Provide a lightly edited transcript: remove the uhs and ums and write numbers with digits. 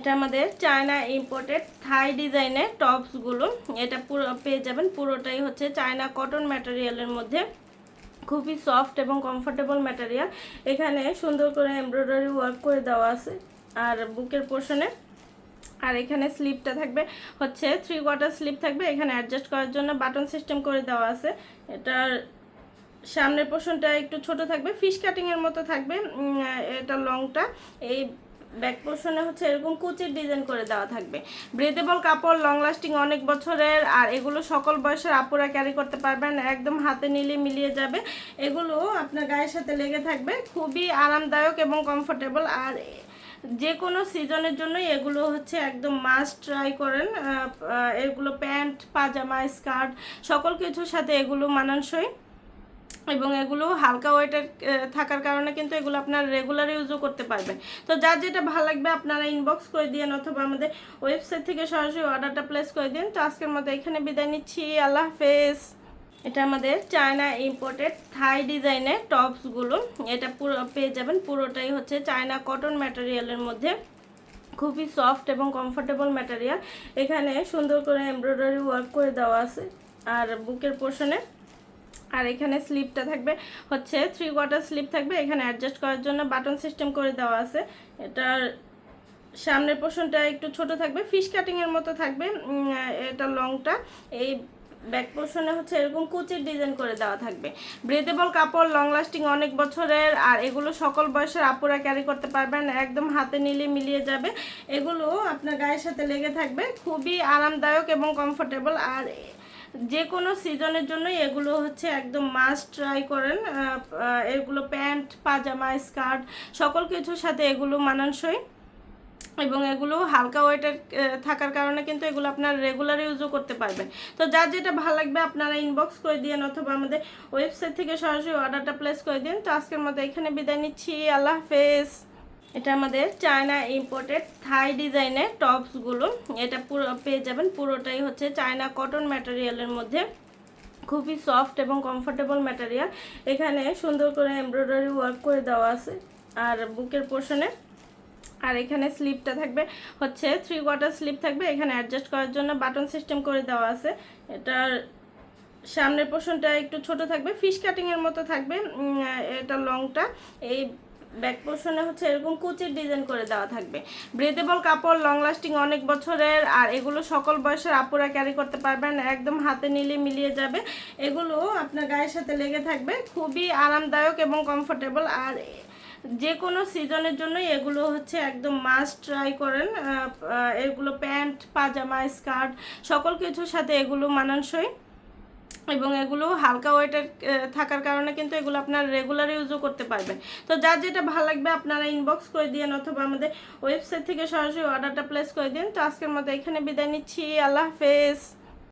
এটা আমাদের China imported থাই ডিজাইনের টপসগুলো। এটা পুরো পেয়ে যাবেন, পুরোটাই হচ্ছে চায়না কটন ম্যাটেরিয়ালের মধ্যে, খুবই সফট এবং কমফোর্টেবল ম্যাটেরিয়াল। এখানে সুন্দর করে এমব্রয়ডারি ওয়ার্ক করে দেওয়া আছে আর বুকের পোর্শনে। আর এখানে স্লিপটা থাকবে হচ্ছে 3/4 স্লিপ থাকবে, এখানে অ্যাডজাস্ট করার জন্য বাটন সিস্টেম করে দেওয়া আছে। এটার সামনের পোর্শনটা একটু ছোট থাকবে, ফিশ কাটিংয়ের মতো থাকবে। এটা লংটা এই ব্যাক পোর্শনে হচ্ছে এরকম কুচির ডিজাইন করে দেওয়া থাকবে। ব্রেদেবল কাপড়, লং লাস্টিং, অনেক বছরের। আর এগুলো সকল বয়সের আপুরা ক্যারি করতে পারবেন, একদম হাতে নিলে মিলিয়ে যাবে। এগুলো আপনার গায়ের সাথে লেগে থাকবে, খুবই আরামদায়ক এবং কমফোর্টেবল। আর যে কোনো সিজনের জন্য এগুলো হচ্ছে একদম মাস্ট ট্রাই করেন। এগুলো প্যান্ট, পাজামা, স্কার্ট সকল কিছুর সাথে এগুলো মানানসই এবং এগুলো হালকা ওয়েটের থাকার কারণে কিন্তু এগুলো আপনার রেগুলার ইউজও করতে পারবেন। তো যার যেটা ভালো লাগবে আপনারা ইনবক্স করে দিন অথবা আমাদের ওয়েবসাইট থেকে সরাসরি অর্ডারটা প্লেস করে দিন। তো আজকের মতো এখানে বিদায় নিচ্ছি, আল্লাহ হাফেজ। এটা আমাদের চায়না ইম্পোর্টেড থাই ডিজাইনের টপসগুলো। এটা পুরো পেয়ে যাবেন, পুরোটাই হচ্ছে চায়না কটন ম্যাটেরিয়ালের মধ্যে, খুবই সফট এবং কমফোর্টেবল ম্যাটেরিয়াল। এখানে সুন্দর করে এমব্রয়ডারি ওয়ার্ক করে দেওয়া আছে আর বুকের পোর্শনে। আর এখানে স্লিপটা থাকবে হচ্ছে 3/4 স্লিপ থাকবে, এখানে অ্যাডজাস্ট করার জন্য বাটন সিস্টেম করে দেওয়া আছে। এটার সামনের পোর্শনটা একটু ছোট থাকবে, ফিশ কাটিংয়ের মতো থাকবে। এটা লংটা এই ব্যাক পোর্শনে হচ্ছে এরকম কুচির ডিজাইন করে দেওয়া থাকবে। ব্রেদেবল কাপড়, লং লাস্টিং, অনেক বছরের। আর এগুলো সকল বয়সের আপুরা ক্যারি করতে পারবেন, একদম হাতে নিলে মিলিয়ে যাবে। এগুলো আপনার গায়ের সাথে লেগে থাকবে, খুবই আরামদায়ক এবং কমফোর্টেবল। আর যে কোনো সিজনের জন্য এগুলো হচ্ছে একদম মাস্ট ট্রাই করেন। এগুলো প্যান্ট, পাজামা, স্কার্ট সকল কিছুর সাথে এগুলো মানানসই এবং এগুলো হালকা ওয়েটের থাকার কারণে কিন্তু এগুলো আপনার রেগুলার ইউজও করতে পারবেন। তো যার যেটা ভালো লাগবে আপনারা ইনবক্স করে দিন অথবা আমাদের ওয়েবসাইট থেকে সরাসরি অর্ডারটা প্লেস করে দিন। তো আজকের মতো এখানে বিদায় নিচ্ছি, আল্লাহ হাফেজ। এটা আমাদের চায়না ইম্পোর্টেড থাই ডিজাইনের টপসগুলো। এটা পুরো পেয়ে যাবেন, পুরোটাই হচ্ছে চায়না কটন ম্যাটেরিয়ালের মধ্যে, খুবই সফট এবং কমফোর্টেবল ম্যাটেরিয়াল। এখানে সুন্দর করে এমব্রয়ডারি ওয়ার্ক করে দেওয়া আছে আর বুকের পোর্শনে। আর এখানে স্লিপটা থাকবে হচ্ছে 3/4 স্লিপ থাকবে, এখানে অ্যাডজাস্ট করার জন্য বাটন সিস্টেম করে দেওয়া আছে। এটার সামনের পোর্শনটা একটু ছোট থাকবে, ফিশ কাটিংয়ের মতো থাকবে। এটা লংটা এই ব্যাক পোর্শনে হচ্ছে এরকম কুচির ডিজাইন করে দেওয়া থাকবে। ব্রেদেবল কাপড়, লং লাস্টিং, অনেক বছরের। আর এগুলো সকল বয়সের আপুরা ক্যারি করতে পারবেন, একদম হাতে নিলে মিলিয়ে যাবে। এগুলো আপনার গায়ের সাথে লেগে থাকবে, খুবই আরামদায়ক এবং কমফোর্টেবল। আর যে কোনো সিজনের জন্য এগুলো হচ্ছে একদম মাস্ট ট্রাই করেন। এগুলো প্যান্ট, পাজামা, স্কার্ট সকল কিছুর সাথে এগুলো মানানসই এবং এগুলো হালকা ওয়েটের থাকার কারণে কিন্তু এগুলো আপনার রেগুলার ইউজও করতে পারবেন। তো যার যেটা ভালো লাগবে আপনারা ইনবক্স করে দিন অথবা আমাদের ওয়েবসাইট থেকে সরাসরি অর্ডারটা প্লেস করে দিন। তো আজকের মতো এখানে বিদায় নিচ্ছি, আল্লাহ হাফেজ।